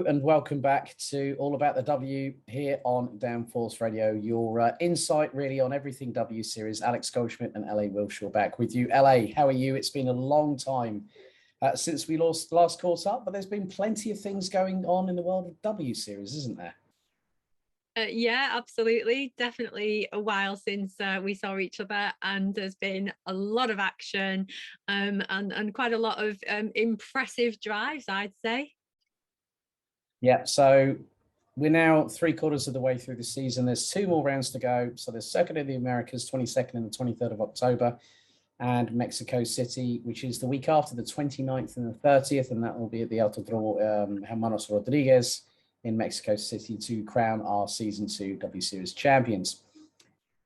and welcome back to All About the W here on Downforce Radio, your insight really on everything W Series. Alex Goldschmidt and L.A. Wilshaw back with you. L.A., how are you? It's been a long time since we last caught up, but there's been plenty of things going on in the world of W Series, isn't there? Yeah, absolutely. Definitely a while since we saw each other, and there's been a lot of action and quite a lot of impressive drives, I'd say. Yeah, so we're now 3/4 of the way through the season. There's 2 more rounds to go. So there's Circuit of the Americas, 22nd and the 23rd of October, and Mexico City, which is the week after, the 29th and the 30th, and that will be at the Autodromo Hermanos Rodriguez in Mexico City to crown our Season 2 W Series champions.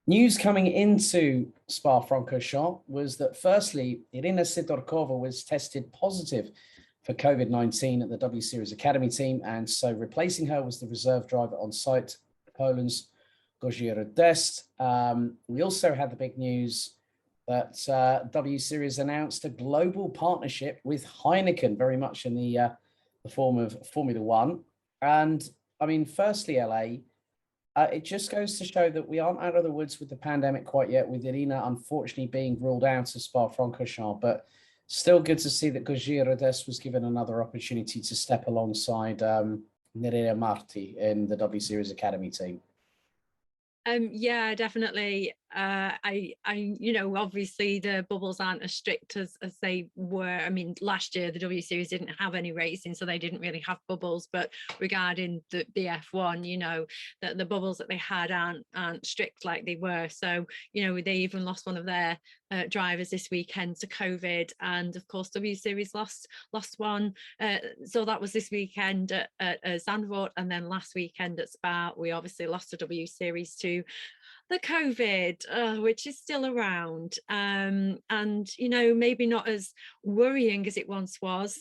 News coming into Spa-Francorchamps was that, firstly, Irina Sidorkova was tested positive for COVID-19 at the W Series Academy team, and so replacing her was the reserve driver on site, Poland's Garcia. We also had the big news that W Series announced a global partnership with Heineken, very much in the form of Formula One. And I mean, firstly, LA, it just goes to show that we aren't out of the woods with the pandemic quite yet, with Irina unfortunately being ruled out of Spa-Francorchamps, but still good to see that Garcia was given another opportunity to step alongside Nerea Marti in the W Series Academy team. Yeah, definitely. Obviously the bubbles aren't as strict as they were. I mean, last year the W Series didn't have any racing, so they didn't really have bubbles. But regarding the F1, that the bubbles that they had aren't strict like they were. So, they even lost one of their drivers this weekend to COVID, and of course W Series lost one. So that was this weekend at Zandvoort, and then last weekend at Spa we obviously lost the W Series to the COVID, which is still around, and maybe not as worrying as it once was.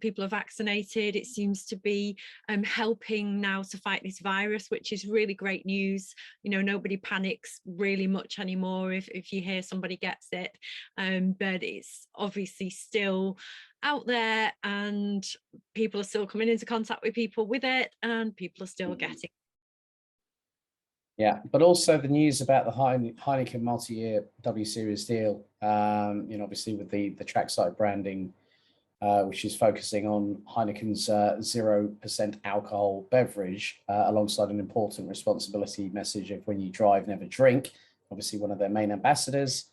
People are vaccinated. It seems to be helping now to fight this virus, which is really great news. Nobody panics really much anymore if you hear somebody gets it, but it's obviously still out there, and people are still coming into contact with people with it, and people are still getting. Yeah, but also the news about the Heineken multi-year W Series deal, obviously with the trackside branding, which is focusing on Heineken's 0% alcohol beverage, alongside an important responsibility message of when you drive, never drink. Obviously one of their main ambassadors,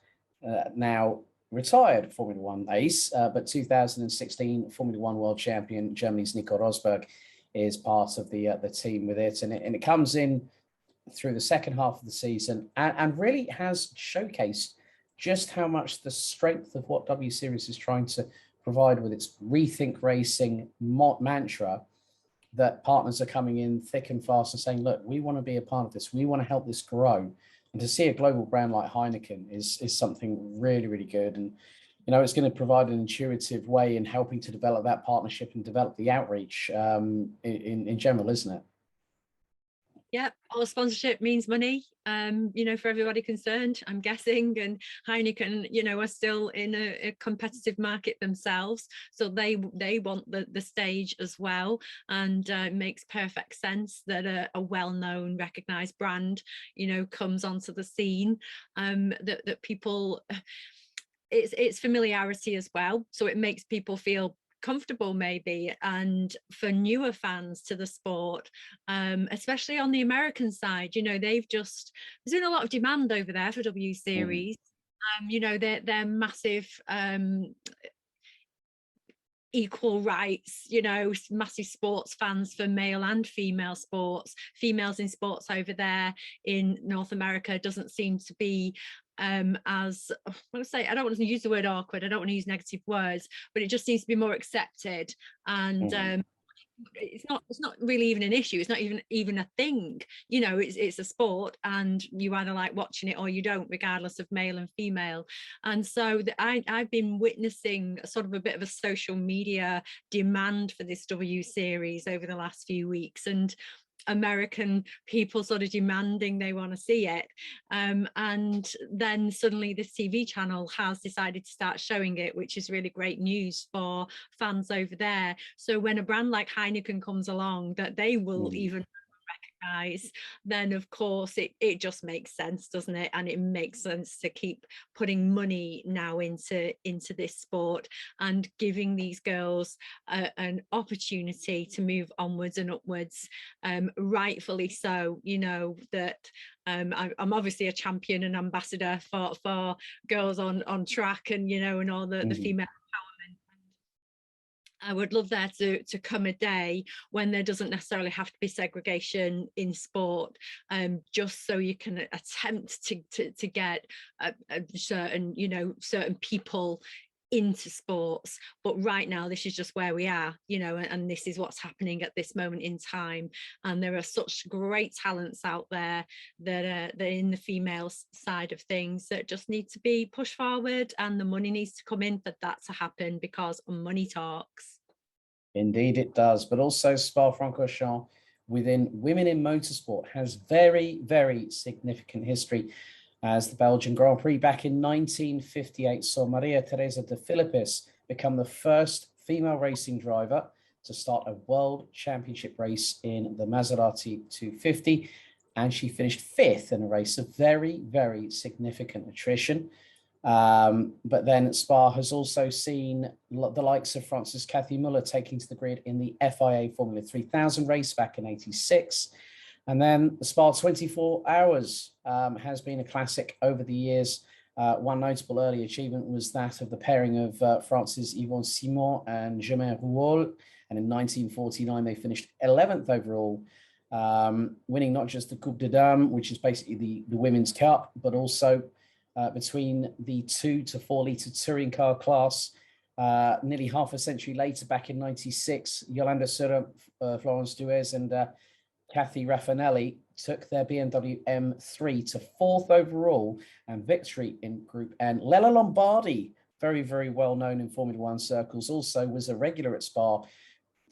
now retired Formula One ace, but 2016 Formula One world champion, Germany's Nicole Rosberg, is part of the team with it. And it comes in through the second half of the season and really has showcased just how much the strength of what W Series is trying to provide with its rethink racing mantra, that partners are coming in thick and fast and saying, look, we want to be a part of this. We want to help this grow. And to see a global brand like Heineken is something really, really good. And, it's going to provide an intuitive way in helping to develop that partnership and develop the outreach in general, isn't it? Yeah, all sponsorship means money, for everybody concerned, I'm guessing. And Heineken, are still in a competitive market themselves. So they want the stage as well. And it makes perfect sense that a well-known, recognized brand, comes onto the scene, that people, it's familiarity as well. So it makes people feel comfortable maybe, and for newer fans to the sport, especially on the American side, there's been a lot of demand over there for W Series. They're massive equal rights, massive sports fans for male and female sports. Females in sports over there in North America doesn't seem to be as, I don't want to use the word awkward, I don't want to use negative words, but it just seems to be more accepted. And it's not really even an issue. It's not even a thing. It's a sport, and you either like watching it or you don't, regardless of male and female. And so I've been witnessing sort of a bit of a social media demand for this W Series over the last few weeks, and American people sort of demanding they want to see it, and then suddenly this TV channel has decided to start showing it, which is really great news for fans over there. So when a brand like Heineken comes along that they will even recognize, then of course it just makes sense, doesn't it? And it makes sense to keep putting money now into this sport and giving these girls an opportunity to move onwards and upwards, rightfully so. You know that I'm obviously a champion and ambassador for girls on track, and you know, and all the female empowerment. I would love there to come a day when there doesn't necessarily have to be segregation in sport, just so you can attempt to get a certain, you know, certain people into sports. But right now this is just where we are, you know, and this is what's happening at this moment in time. And there are such great talents out there that are in the female side of things that just need to be pushed forward, and the money needs to come in for that to happen, because money talks. Indeed it does. But also Spa-Francorchamps within women in motorsport has very, very significant history, as the Belgian Grand Prix back in 1958 saw Maria Teresa de Filippis become the first female racing driver to start a world championship race in the Maserati 250. And she finished fifth in a race of very, very significant attrition. But then Spa has also seen the likes of Frances Cathy Muller taking to the grid in the FIA Formula 3000 race back in '86. And then the Spa 24 Hours has been a classic over the years. One notable early achievement was that of the pairing of France's Yvonne Simon and Germain Rouault. And in 1949, they finished 11th overall, winning not just the Coupe de Dames, which is basically the women's cup, but also between the 2 to 4 litre touring car class. Nearly half a century later, back in '96, Yolanda Sura, Florence Duez, and Kathy Raffanelli took their BMW M3 to 4th overall and victory in Group N. Lella Lombardi, very, very well known in Formula One circles, also was a regular at Spa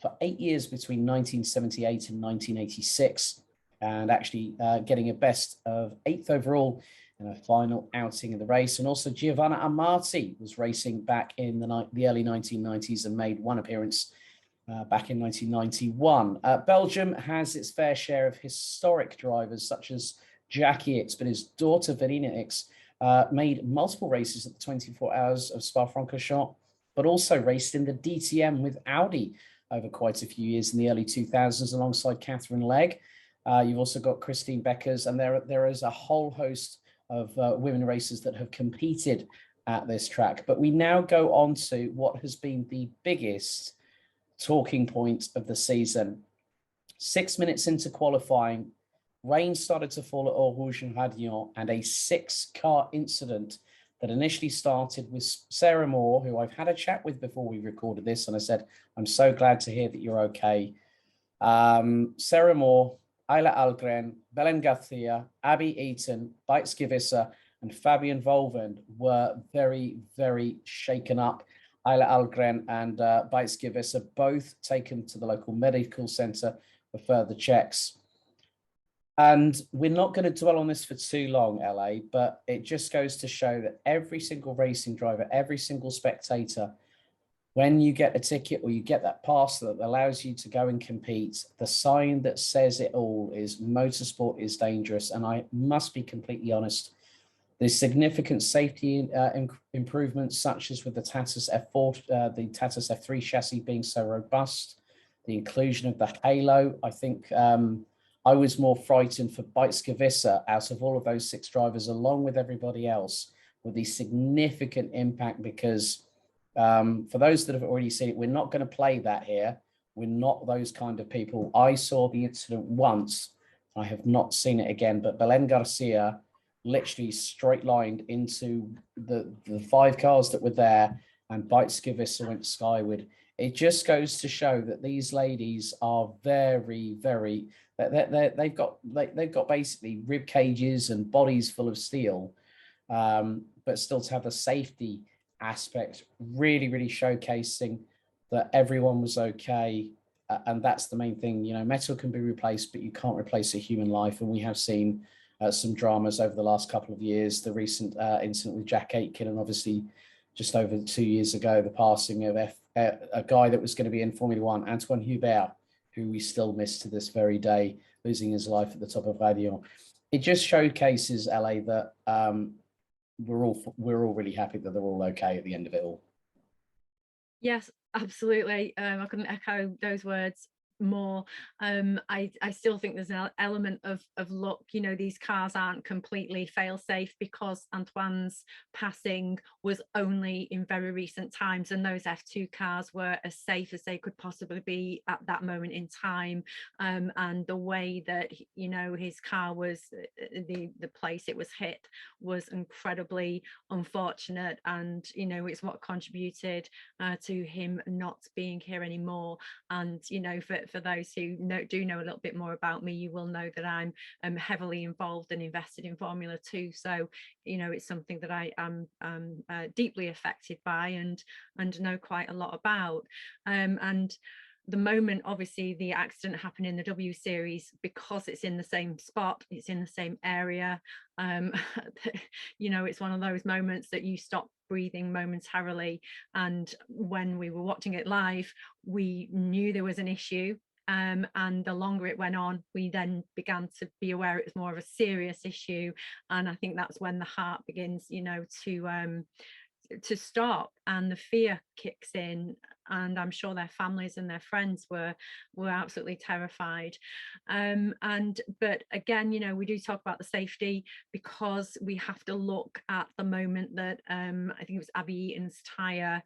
for 8 years between 1978 and 1986, and actually getting a best of 8th overall in a final outing in the race. And also Giovanna Amati was racing back in the early 1990s and made one appearance back in 1991. Belgium has its fair share of historic drivers, such as Jackie X, but his daughter Verena X made multiple races at the 24 Hours of Spa-Francorchamps, but also raced in the DTM with Audi over quite a few years in the early 2000s alongside Catherine Legg. You've also got Christine Beckers, and there is a whole host of women racers that have competed at this track. But we now go on to what has been the biggest talking point of the season. 6 minutes into qualifying, rain started to fall at Eau Rouge and Radion, and a 6-car incident that initially started with Sarah Moore, who I've had a chat with before we recorded this, and I said, I'm so glad to hear that you're okay. Sarah Moore, Ayla Algren, Belen Garcia, Abby Eaton, Beitz Gewisse, and Fabian Volvend were very, very shaken up. Ayla Algren and Beitz Gewisse both taken to the local medical centre for further checks. And we're not going to dwell on this for too long, LA, but it just goes to show that every single racing driver, every single spectator, when you get a ticket or you get that pass that allows you to go and compete, the sign that says it all is motorsport is dangerous. And I must be completely honest, there's significant safety improvements, such as with the Tatus F4, the Tatus F3 chassis being so robust, the inclusion of the halo. I think I was more frightened for Beitz Gewisse out of all of those 6 drivers, along with everybody else, with the significant impact, because for those that have already seen it, we're not going to play that here. We're not those kind of people. I saw the incident once. I have not seen it again, but Belen Garcia literally straight lined into the 5 cars that were there, and Beitz Gewisse went skyward. It just goes to show that these ladies are very, very, they've got basically rib cages and bodies full of steel, but still to have the safety aspect, really, really showcasing that everyone was okay. and that's the main thing. You know, metal can be replaced, but you can't replace a human life. And we have seen some dramas over the last couple of years. The recent incident with Jack Aitken, and obviously just over 2 years ago, the passing of a guy that was going to be in Formula One, Antoine Hubert, who we still miss to this very day, losing his life at the top of Avion. It just showcases, LA, that we're all really happy that they're all okay at the end of it all. Yes, absolutely. I couldn't echo those words more. I still think there's an element of luck. You know, these cars aren't completely fail safe because Antoine's passing was only in very recent times, and those F2 cars were as safe as they could possibly be at that moment in time. And the way that, you know, his car was, the place it was hit was incredibly unfortunate, and you know, it's what contributed to him not being here anymore. And you know, for those who do know a little bit more about me, you will know that I'm heavily involved and invested in Formula 2. So, you know, it's something that I am deeply affected by and know quite a lot about. And the moment, obviously, the accident happened in the W Series, because it's in the same spot, it's in the same area. You know, it's one of those moments that you stop breathing momentarily. And when we were watching it live, we knew there was an issue. And the longer it went on, we then began to be aware it was more of a serious issue. And I think that's when the heart begins, you know, to stop, and the fear kicks in. And I'm sure their families and their friends were absolutely terrified. But again, you know, we do talk about the safety, because we have to look at the moment that I think it was Abby Eaton's tire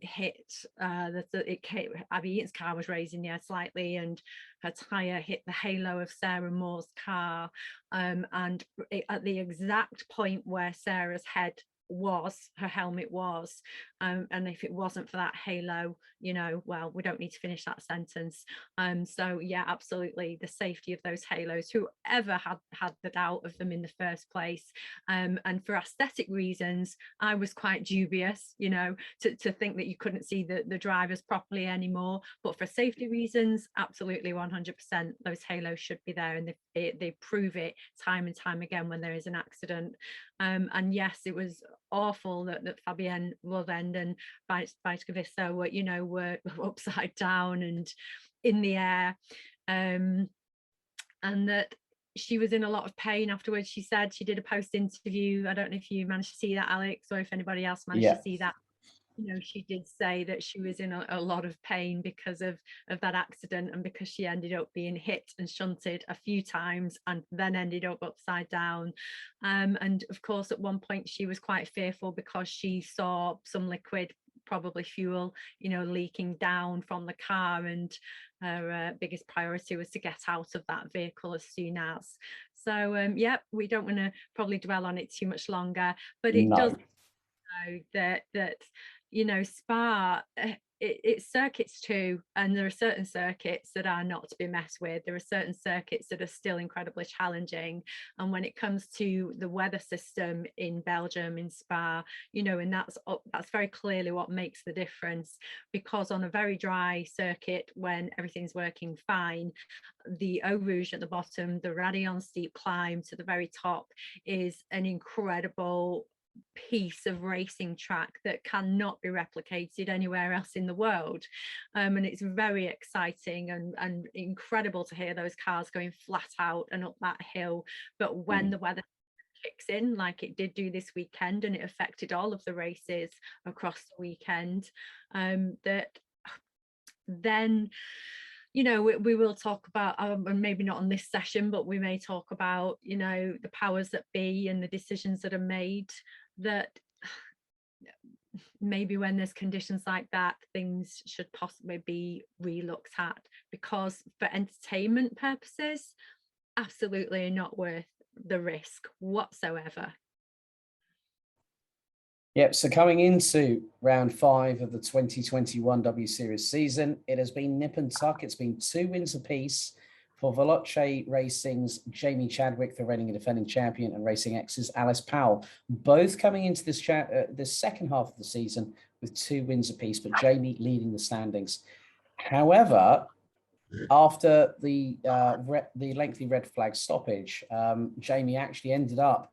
hit. Abby Eaton's car was raised in the air slightly, and her tire hit the halo of Sarah Moore's car, and at the exact point where Sarah's head was, her helmet was, and if it wasn't for that halo, you know, well, we don't need to finish that sentence. So yeah, absolutely, the safety of those halos, whoever had the doubt of them in the first place. And for aesthetic reasons, I was quite dubious, you know, to think that you couldn't see the drivers properly anymore. But for safety reasons, absolutely 100%, those halos should be there, and they prove it time and time again when there is an accident. And yes, it was awful that Fabienne Rovend and Vajtkovica were, you know, were upside down and in the air, and that she was in a lot of pain afterwards. She said, she did a post interview, I don't know if you managed to see that, Alex, or if anybody else managed to see that. You know, she did say that she was in a lot of pain because of that accident, and because she ended up being hit and shunted a few times and then ended up upside down. And of course, at one point she was quite fearful because she saw some liquid, probably fuel, you know, leaking down from the car, and her biggest priority was to get out of that vehicle as soon as. So yeah, we don't want to probably dwell on it too much longer, but it does know that you know, Spa, it's circuits too, and there are certain circuits that are not to be messed with. There are certain circuits that are still incredibly challenging, and when it comes to the weather system in Belgium, in Spa, you know, and that's very clearly what makes the difference. Because on a very dry circuit, when everything's working fine, the Eau Rouge at the bottom, the Radillon steep climb to the very top, is an incredible piece of racing track that cannot be replicated anywhere else in the world. And it's very exciting and incredible to hear those cars going flat out and up that hill. But when the weather kicks in, like it did do this weekend, and it affected all of the races across the weekend, that then, you know, we will talk about, and maybe not on this session, but we may talk about, you know, the powers that be and the decisions that are made, that maybe when there's conditions like that, things should possibly be re-looked at, because for entertainment purposes, absolutely not worth the risk whatsoever. Yep, so coming into round 5 of the 2021 W Series season, it has been nip and tuck. It's been 2 wins apiece for Veloce Racing's Jamie Chadwick, the reigning and defending champion, and Racing X's Alice Powell, both coming into this second half of the season with 2 wins apiece, but Jamie leading the standings. However, after the lengthy red flag stoppage, Jamie actually ended up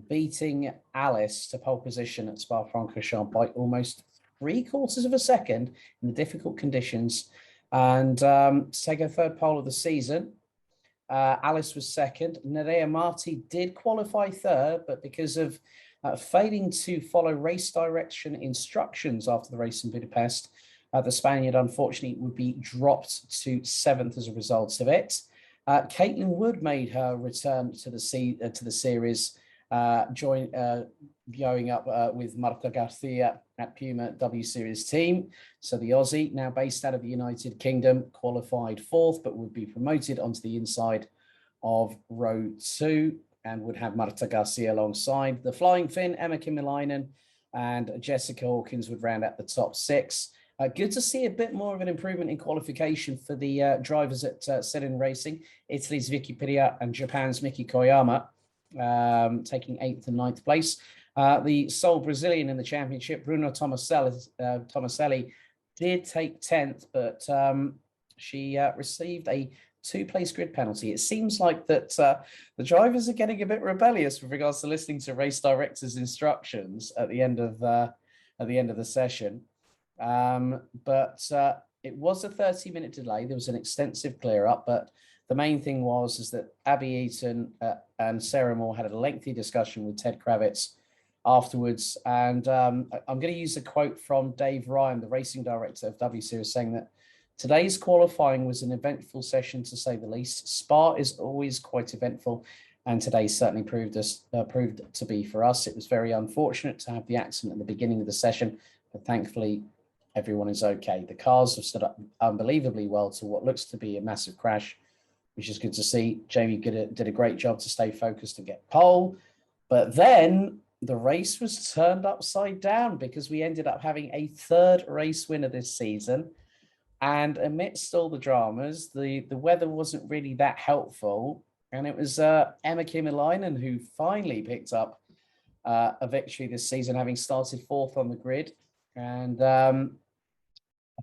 beating Alice to pole position at Spa-Francorchamps by almost 3/4 of a second in the difficult conditions, and to take her third pole of the season. Alice was second. Nerea Marti did qualify third, but because of failing to follow race direction instructions after the race in Budapest, the Spaniard unfortunately would be dropped to seventh as a result of it. Caitlin Wood made her return to the series, going up with Marta Garcia at Puma W Series team. So the Aussie, now based out of the United Kingdom, qualified fourth, but would be promoted onto the inside of row 2 and would have Marta Garcia alongside. The flying Finn, Emma Kymäläinen and Jessica Hawkins would round out the top 6. Good to see a bit more of an improvement in qualification for the drivers at Serin Racing. Italy's Vicky Piria and Japan's Miki Koyama taking 8th and 9th place. The sole Brazilian in the championship, Bruno Tomaselli, did take 10th, but she received a 2-place grid penalty. It seems like that the drivers are getting a bit rebellious with regards to listening to race directors' instructions at the end of the session. But it was a 30-minute delay. There was an extensive clear up, but the main thing is that Abby Eaton and Sarah Moore had a lengthy discussion with Ted Kravitz afterwards. And I'm going to use a quote from Dave Ryan, the racing director of W Series, saying that today's qualifying was an eventful session, to say the least. Spa is always quite eventful, and today certainly proved to be for us. It was very unfortunate to have the accident at the beginning of the session, but thankfully everyone is okay. The cars have stood up unbelievably well to what looks to be a massive crash, which is good to see. Jamie did a great job to stay focused and get pole, but then the race was turned upside down because we ended up having a third race winner this season. And amidst all the dramas, the weather wasn't really that helpful. And it was Emma Kymäläinen who finally picked up a victory this season, having started 4th on the grid. And I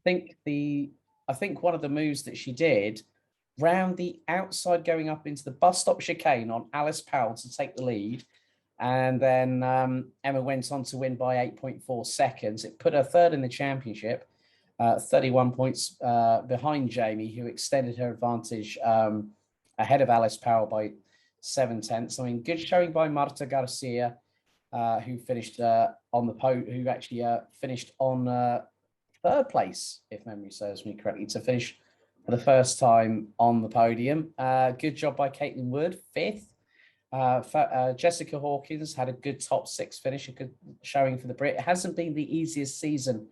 think one of the moves that she did, round the outside going up into the bus stop chicane on Alice Powell to take the lead. And then Emma went on to win by 8.4 seconds. It put her third in the championship. 31 points behind Jamie, who extended her advantage ahead of Alice Powell by 7/10. I mean, good showing by Marta Garcia, who finished on the who actually finished on third place, if memory serves me correctly, to finish for the first time on the podium. Good job by Caitlin Wood, 5th. Jessica Hawkins had a good top 6 finish, a good showing for the Brit. It hasn't been the easiest season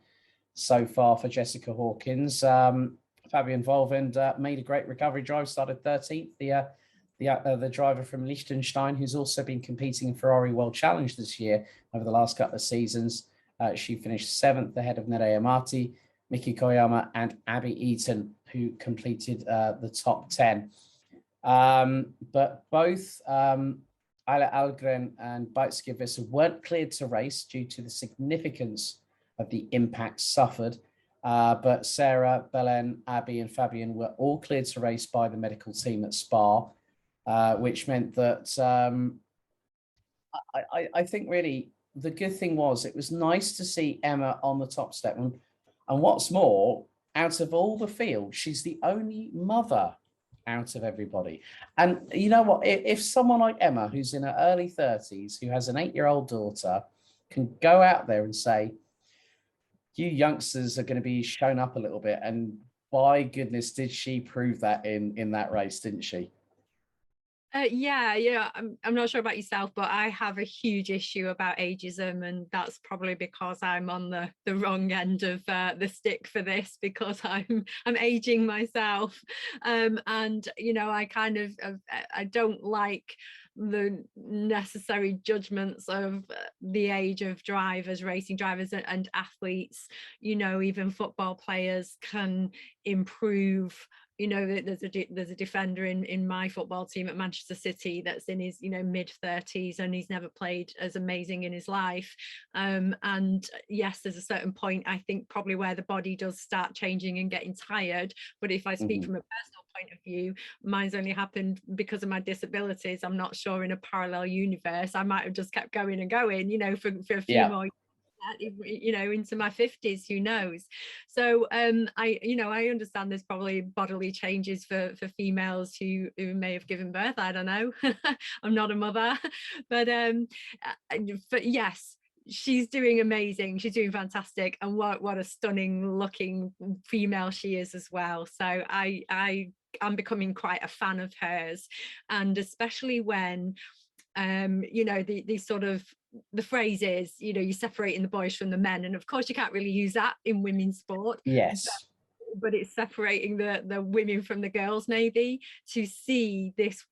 so far for Jessica Hawkins. Fabian Volvend made a great recovery drive, started 13th. The driver from Liechtenstein, who's also been competing in Ferrari World Challenge this year over the last couple of seasons, she finished 7th ahead of Nerea Marti, Miki Koyama, and Abby Eaton, who completed the top 10. But both Ayla Algren and Beitske Visser weren't cleared to race due to the significance of the impact suffered. But Sarah, Belen, Abby, and Fabian were all cleared to race by the medical team at Spa, which meant that I think really the good thing was it was nice to see Emma on the top step. And what's more, out of all the field, she's the only mother out of everybody. And you know what? If someone like Emma, who's in her early 30s, who has an 8-year-old daughter, can go out there and say, you youngsters are going to be shown up a little bit. And by goodness, did she prove that in that race, didn't she? Yeah, I'm not sure about yourself, but I have a huge issue about ageism, and that's probably because I'm on the wrong end of the stick for this, because I'm aging myself, and I don't like the necessary judgments of the age of drivers, racing drivers and athletes. Even football players can improve you know, there's a defender in my football team at Manchester City that's in his, you know, mid-30s, and he's never played as amazing in his life. And yes, there's a certain point, I think, probably where the body does start changing and getting tired. But if I speak from a personal point of view, mine's only happened because of my disabilities. I'm not sure in a parallel universe I might have just kept going and going, you know, for a few more years, you know, into my 50s, who knows. So I understand there's probably bodily changes for females who may have given birth. I don't know. I'm not a mother, but yes, she's doing amazing. She's doing fantastic, and what a stunning looking female she is as well. So I'm becoming quite a fan of hers, and especially when you know, the sort of the phrase is, you know, you're separating the boys from the men, and of course you can't really use that in women's sport. Yes. But it's separating the women from the girls, maybe, to see this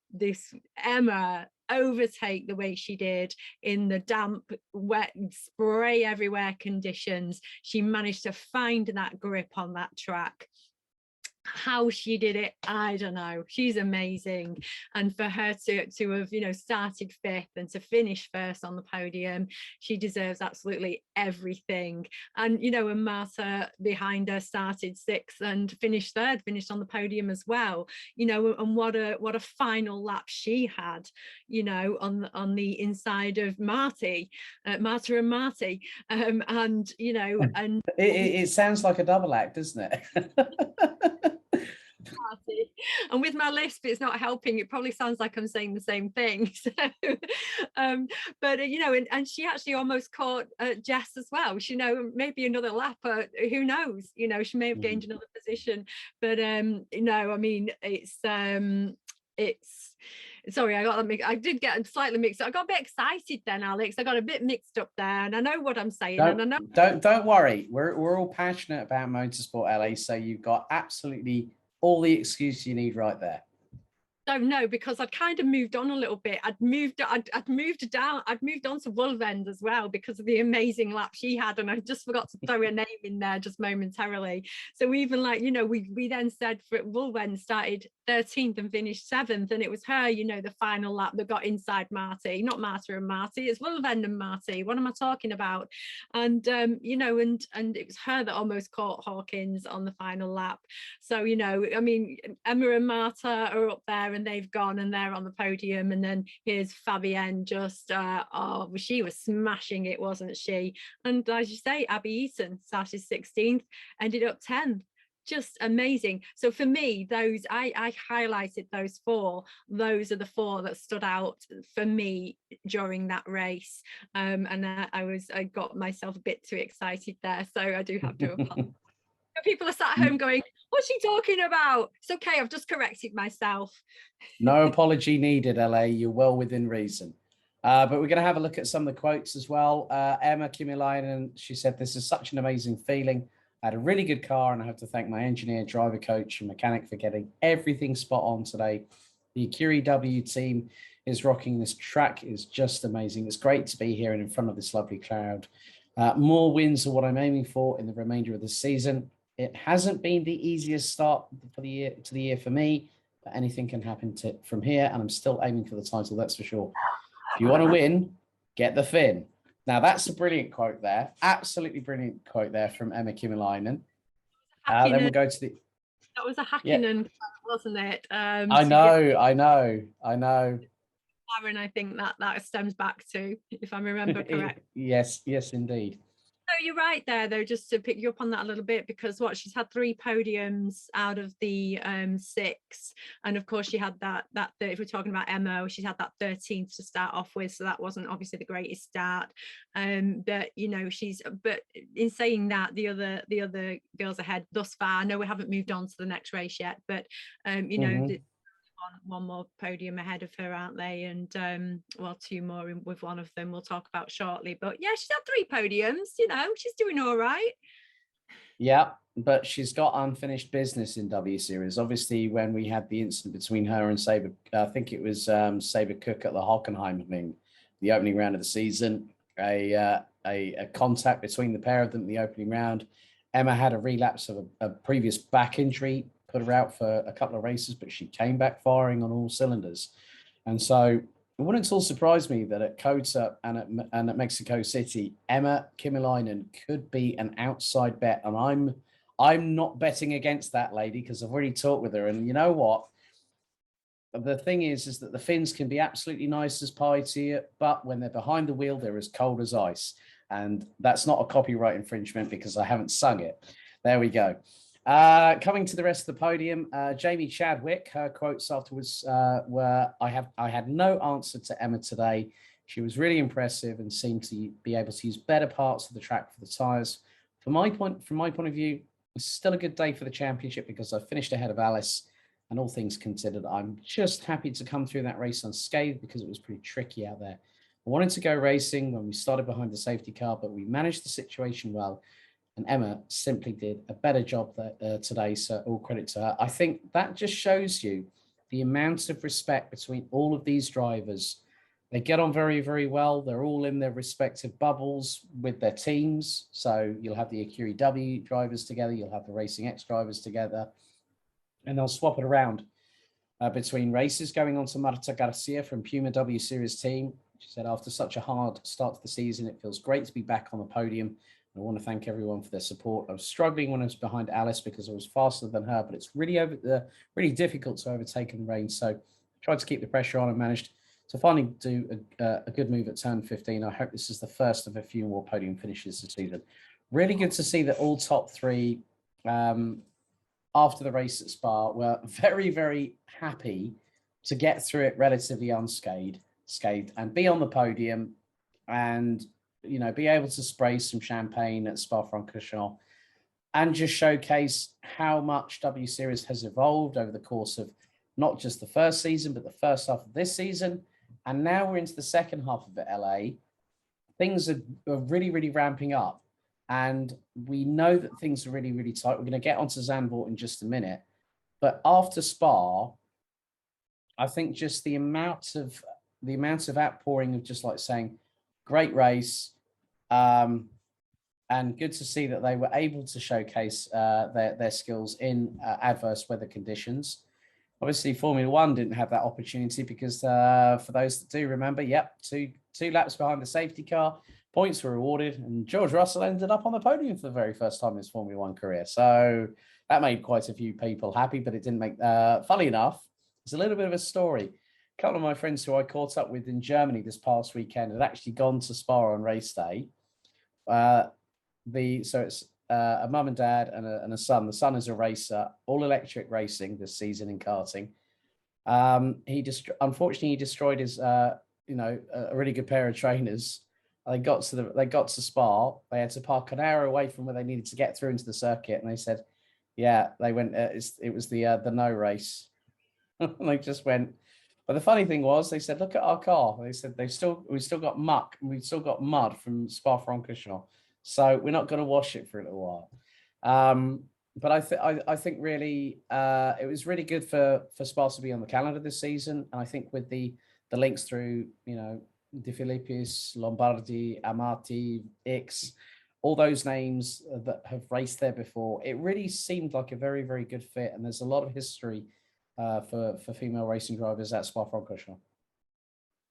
Emma overtake the way she did in the damp, wet, spray everywhere conditions. She managed to find that grip on that track. How she did it, I don't know. She's amazing, and for her to have, you know, started 5th and to finish 1st on the podium, she deserves absolutely everything. And you know, and Marta behind her started 6th and finished 3rd, finished on the podium as well, you know. And what a final lap she had, you know, on the inside of Marta and Marty, and you know, and it sounds like a double act, doesn't it? And with my lisp, it's not helping. It probably sounds like I'm saying the same thing. So, but you know, and she actually almost caught Jess as well. You know, maybe another lap. Who knows? You know, she may have gained another position. But you know, I mean, it's sorry, I did get slightly mixed up. I got a bit excited then, Alex. I got a bit mixed up there, and I know what I'm saying. Don't worry. We're all passionate about motorsport, LA. So you've got absolutely all the excuse you need right there. Don't know, because I'd kind of moved on a little bit. I'd moved on to Wolvend as well because of the amazing lap she had, and I just forgot to throw her name in there just momentarily. So even like, you know, we then said for Wolvend started 13th and finished 7th, and it was her, you know, the final lap that got inside Marty, not Marta and Marty, it's Wolvend and Marty. What am I talking about? And you know, and it was her that almost caught Hawkins on the final lap. So, you know, I mean, Emma and Marta are up there, and they've gone and they're on the podium, and then here's Fabienne just she was smashing it, wasn't she? And as you say, Abby Eaton started 16th, ended up 10th. Just amazing. So for me, those I highlighted those 4. Those are the 4 that stood out for me during that race, and I got myself a bit too excited there, so I do have to apologize. People are sat at home going, what's she talking about? It's okay, I've just corrected myself. No apology needed, LA. You're well within reason. But we're going to have a look at some of the quotes as well. Emma Kymäläinen, she said, "This is such an amazing feeling. I had a really good car, and I have to thank my engineer, driver, coach, and mechanic for getting everything spot on today. The Curie W team is rocking. This track is just amazing. It's great to be here and in front of this lovely crowd. More wins are what I'm aiming for in the remainder of the season. It hasn't been the easiest start for the year for me, but anything can happen from here, and I'm still aiming for the title, that's for sure. If you want to win, get the fin." Now, that's a brilliant quote there. Absolutely brilliant quote there from Emma Kymäläinen. Then we'll go to the... That was a Hakkinen quote, wasn't it? I know. Aaron, I think that stems back to, if I remember correct. Yes, indeed. No, you're right there, though, just to pick you up on that a little bit, because she's had 3 podiums out of the 6, and of course she had that if we're talking about Emma, she's had that 13th to start off with, so that wasn't obviously the greatest start. But you know, but in saying that, the other girls ahead thus far, I know we haven't moved on to the next race yet, but you know, one more podium ahead of her, aren't they? And well, 2 more with one of them we'll talk about shortly. But yeah, she's had 3 podiums, you know, she's doing all right. Yeah, but she's got unfinished business in W Series. Obviously, when we had the incident between her and Saber, I think it was Saber Cook at the Hockenheim thing, the opening round of the season, a contact between the pair of them in the opening round. Emma had a relapse of a previous back injury, put her out for a couple of races, but she came back firing on all cylinders. And so it wouldn't at all surprise me that at Kota and at Mexico City, Emma Kymäläinen could be an outside bet. And I'm not betting against that lady because I've already talked with her. And you know what? The thing is that the Finns can be absolutely nice as pie to you, but when they're behind the wheel, they're as cold as ice. And that's not a copyright infringement because I haven't sung it. There we go. Coming to the rest of the podium, Jamie Chadwick, her quotes afterwards were, I had no answer to Emma today. She was really impressive and seemed to be able to use better parts of the track for the tyres. From my point of view, it's still a good day for the championship because I finished ahead of Alice. And all things considered, I'm just happy to come through that race unscathed because it was pretty tricky out there. I wanted to go racing when we started behind the safety car, but we managed the situation well. And Emma simply did a better job today, so all credit to her. I think that just shows you the amount of respect between all of these drivers. They get on very, very well. They're all in their respective bubbles with their teams. So you'll have the Acuri W drivers together. You'll have the Racing X drivers together. And they'll swap it around between races. Going on to Marta Garcia from Puma W Series team. She said, after such a hard start to the season, it feels great to be back on the podium. I want to thank everyone for their support. I was struggling when I was behind Alice because I was faster than her, but it's really difficult to overtake in the rain. So I tried to keep the pressure on and managed to finally do a good move at turn 15. I hope this is the first of a few more podium finishes this season. Really good to see that all top three after the race at Spa were very, very happy to get through it relatively unscathed and be on the podium and, you know, be able to spray some champagne at Spa-Francorchamps and just showcase how much W Series has evolved over the course of not just the first season, but the first half of this season. And now we're into the second half of LA. Things are really, really ramping up. And we know that things are really, really tight. We're going to get onto Zandvoort in just a minute. But after Spa, I think just the amount of outpouring of just like saying, great race, and good to see that they were able to showcase their skills in adverse weather conditions. Obviously, Formula One didn't have that opportunity because for those that do remember, two laps behind the safety car, points were awarded, and George Russell ended up on the podium for the very first time in his Formula One career. So that made quite a few people happy, but it didn't make, funny enough, it's a little bit of a story. A couple of my friends who I caught up with in Germany this past weekend had actually gone to Spa on race day. So it's a mum and dad and a son. The son is a racer, all electric racing this season in karting. Unfortunately he destroyed his, a really good pair of trainers. They got to Spa. They had to park an hour away from where they needed to get through into the circuit, and they said, "Yeah, they went. It was the no race." They just went. But the funny thing was, they said, "Look at our car." They said we've still got muck, and we've still got mud from Spa-Francorchamps, so we're not going to wash it for a little while. But I think really it was really good for Spa to be on the calendar this season, and I think with the links through, De Filippis, Lombardi, Amati, X, all those names that have raced there before, it really seemed like a very, very good fit. And there's a lot of history for female racing drivers at Spa-Francorchamps.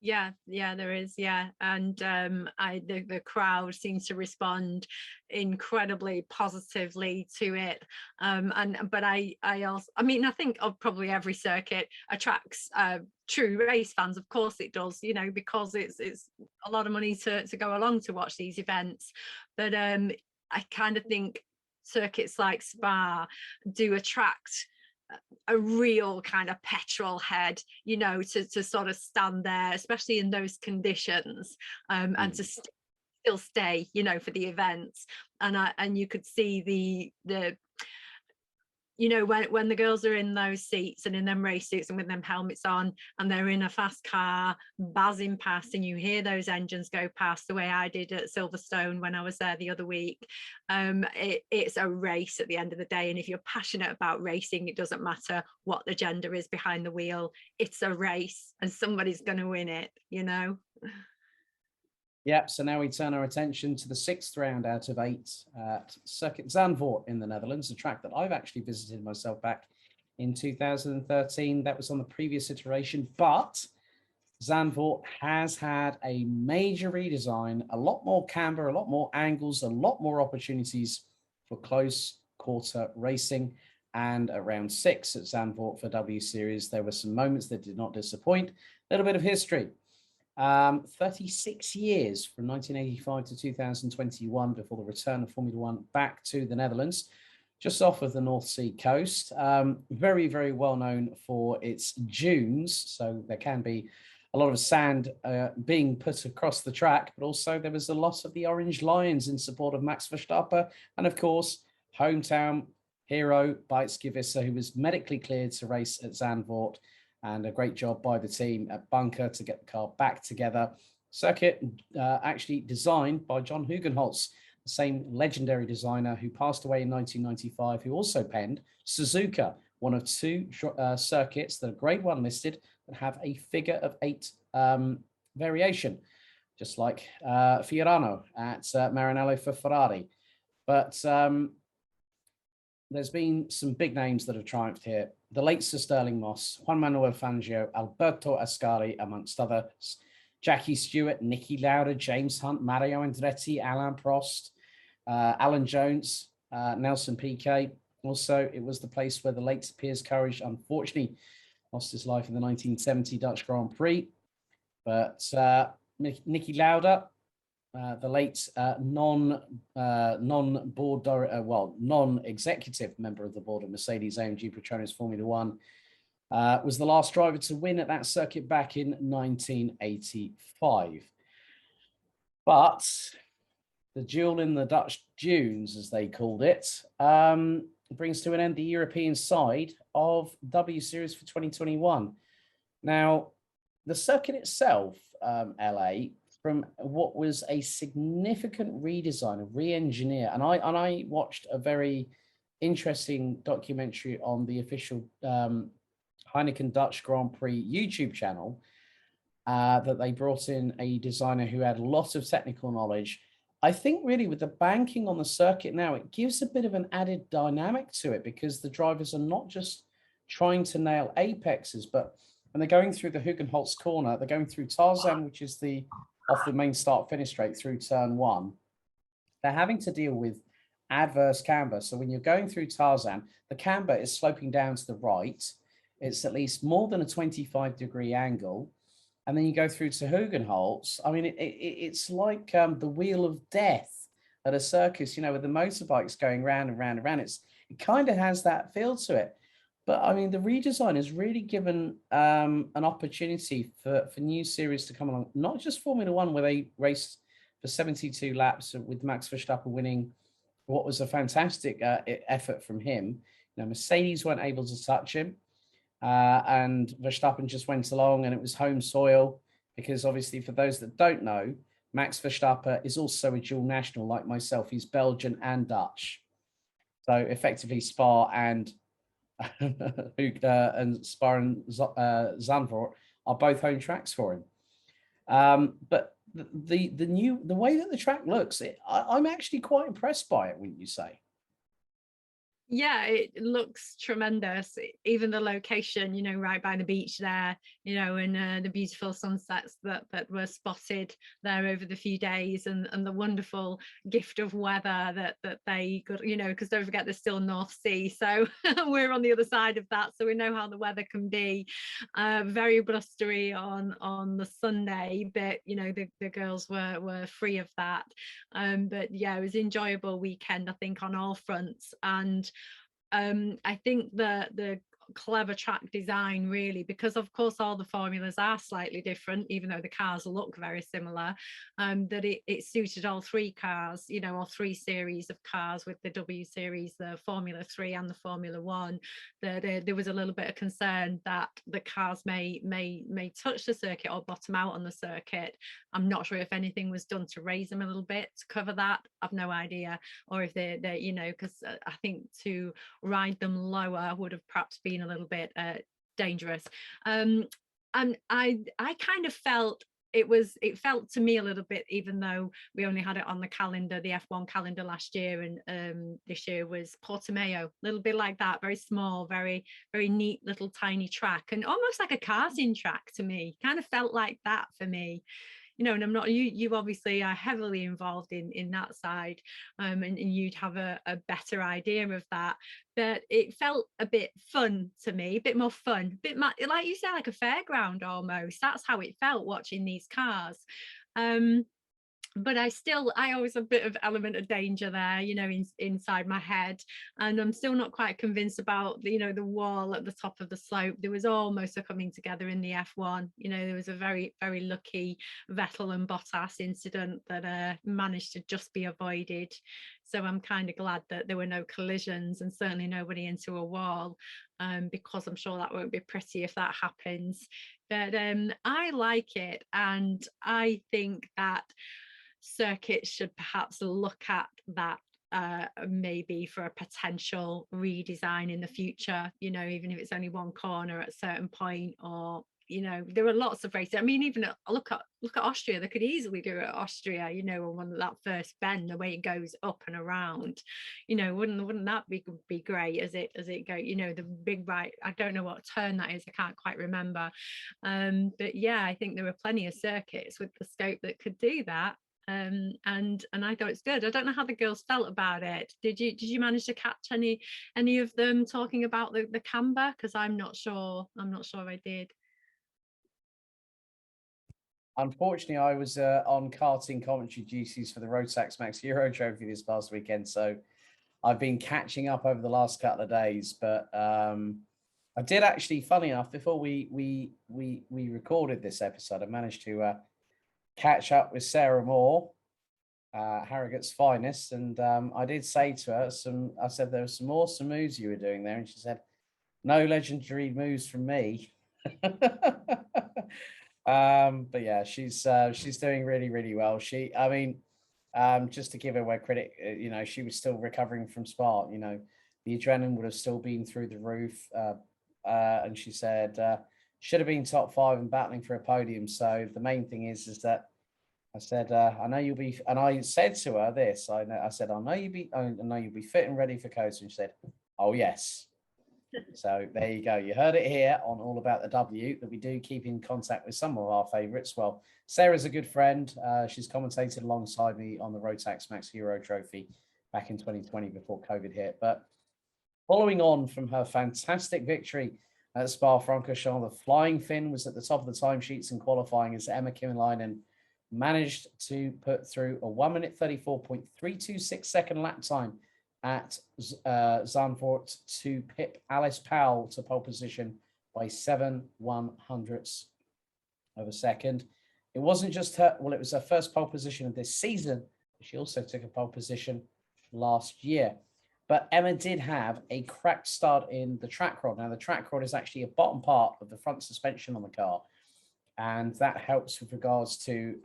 Yeah, there is. Yeah. And the crowd seems to respond incredibly positively to it. But I think of probably every circuit attracts true race fans. Of course it does, because it's a lot of money to go along to watch these events. But I kind of think circuits like Spa do attract a real kind of petrol head, to sort of stand there, especially in those conditions, and to still stay, for the events. And you could see the when the girls are in those seats and in them race suits and with them helmets on, and they're in a fast car buzzing past, and you hear those engines go past the way I did at Silverstone when I was there the other week. It's a race at the end of the day, and if you're passionate about racing, it doesn't matter what the gender is behind the wheel. It's a race, and somebody's going to win it. Yep, so now we turn our attention to the 6th round out of 8 at Circuit Zandvoort in the Netherlands, a track that I've actually visited myself back in 2013. That was on the previous iteration, but Zandvoort has had a major redesign, a lot more camber, a lot more angles, a lot more opportunities for close quarter racing. And at round 6 at Zandvoort for W Series, there were some moments that did not disappoint. A little bit of history. 36 years from 1985 to 2021 before the return of Formula One back to the Netherlands, just off of the North Sea coast. Very, very well known for its dunes. So there can be a lot of sand being put across the track, but also there was a lot of the Orange Lions in support of Max Verstappen. And of course, hometown hero Bijtskevisse, who was medically cleared to race at Zandvoort, and a great job by the team at Bunker to get the car back together. Circuit actually designed by John Hugenholtz, the same legendary designer who passed away in 1995, who also penned Suzuka, one of 2 circuits that are grade 1 listed that have a figure of 8 variation, just like Fiorano at Maranello for Ferrari. But there's been some big names that have triumphed here. The late Sir Sterling Moss, Juan Manuel Fangio, Alberto Ascari, amongst others, Jackie Stewart, Niki Lauda, James Hunt, Mario Andretti, Alain Prost, Alan Jones, Nelson Piquet. Also, it was the place where the late Piers Courage unfortunately lost his life in the 1970 Dutch Grand Prix. But Niki Lauda, the late non-executive member of the board of Mercedes AMG Petronas Formula One, was the last driver to win at that circuit back in 1985. But the duel in the Dutch dunes, as they called it, brings to an end the European side of W Series for 2021. Now, the circuit itself, LA, from what was a significant redesign, a re-engineer, and I watched a very interesting documentary on the official Heineken Dutch Grand Prix YouTube channel, that they brought in a designer who had a lot of technical knowledge. I think really with the banking on the circuit now, it gives a bit of an added dynamic to it, because the drivers are not just trying to nail apexes, but when they're going through the Hugenholtz corner, they're going through Tarzan, which is off the main start finish straight through turn 1. They're having to deal with adverse camber. So when you're going through Tarzan, the camber is sloping down to the right. It's at least more than a 25-degree angle. And then you go through to Hugenholtz. I mean, it's like the wheel of death at a circus, with the motorbikes going round and round and round. It kind of has that feel to it. But I mean, the redesign has really given an opportunity for new series to come along, not just Formula One, where they raced for 72 laps with Max Verstappen winning what was a fantastic effort from him. Mercedes weren't able to touch him, and Verstappen just went along, and it was home soil, because obviously, for those that don't know, Max Verstappen is also a dual national like myself. He's Belgian and Dutch. So effectively Spa and Spa and Zandvoort are both home tracks for him. But the way that the track looks, I'm actually quite impressed by it, wouldn't you say? Yeah, it looks tremendous. Even the location, right by the beach there, and the beautiful sunsets that were spotted there over the few days, and the wonderful gift of weather that they got, because don't forget there's still North Sea, so we're on the other side of that, so we know how the weather can be. Very blustery on the Sunday, but the girls were free of that. But yeah, it was an enjoyable weekend, I think, on all fronts. And I think the clever track design, really, because of course all the formulas are slightly different, even though the cars look very similar, that it suited all 3 cars, all 3 series of cars, with the W series, the Formula 3 and the Formula 1. That there was a little bit of concern that the cars may touch the circuit or bottom out on the circuit. I'm not sure if anything was done to raise them a little bit to cover that. I've no idea, or if they because I think to ride them lower would have perhaps been a little bit dangerous. And I kind of felt it felt to me a little bit, even though we only had it on the calendar, the F1 calendar last year, and this year was Portimao, a little bit like that, very small, very, very neat little tiny track, and almost like a karting track to me. Kind of felt like that for me. And I'm not, you obviously are heavily involved in that side, and you'd have a better idea of that, but it felt a bit fun to me, a bit more fun, a bit like you said, like a fairground almost. That's how it felt watching these cars. But I always have a bit of element of danger there, inside my head. And I'm still not quite convinced about, the wall at the top of the slope. There was almost a coming together in the F1. There was a very, very lucky Vettel and Bottas incident that managed to just be avoided. So I'm kind of glad that there were no collisions, and certainly nobody into a wall, because I'm sure that won't be pretty if that happens. But I like it, and I think that circuits should perhaps look at that, maybe for a potential redesign in the future, even if it's only one corner at a certain point, or there are lots of races. I mean, even look at Austria. They could easily do it at Austria, on that first bend, the way it goes up and around, wouldn't that be great as it go, the big right, I don't know what turn that is, I can't quite remember, but yeah, I think there are plenty of circuits with the scope that could do that. And I thought it's good. I don't know how the girls felt about it. Did you manage to catch any of them talking about the camber? Because I'm not sure I did. Unfortunately, I was on karting commentary duties for the Rotax Max Euro Trophy this past weekend, so I've been catching up over the last couple of days. But I did actually, funny enough, before we recorded this episode, I managed to catch up with Sarah Moore, Harrogate's finest, and I did say to her I said there were some awesome moves you were doing there, and she said, no legendary moves from me. But yeah, she's doing really, really well. Just to give her where credit, she was still recovering from Spa. The adrenaline would have still been through the roof, and she said should have been top 5 and battling for a podium. So the main thing is that I said, I know you'll be, and I said to her this, I said, I know you'll be fit and ready for Coast. And she said, oh yes. So there you go. You heard it here on All About the W, that we do keep in contact with some of our favourites. Well, Sarah's a good friend. She's commentated alongside me on the Rotax Max Hero Trophy back in 2020 before COVID hit. But following on from her fantastic victory at Spa-Francorchamps, the flying Finn was at the top of the timesheets in qualifying as Emma Kymäläinen managed to put through a 1 minute 34.326 second lap time at Zandvoort to pip Alice Powell to pole position by 7/100ths of a second. It wasn't just her, well, it was her first pole position of this season. She also took a pole position last year. But Emma did have a cracked start in the track rod. Now, the track rod is actually a bottom part of the front suspension on the car, and that helps with regards to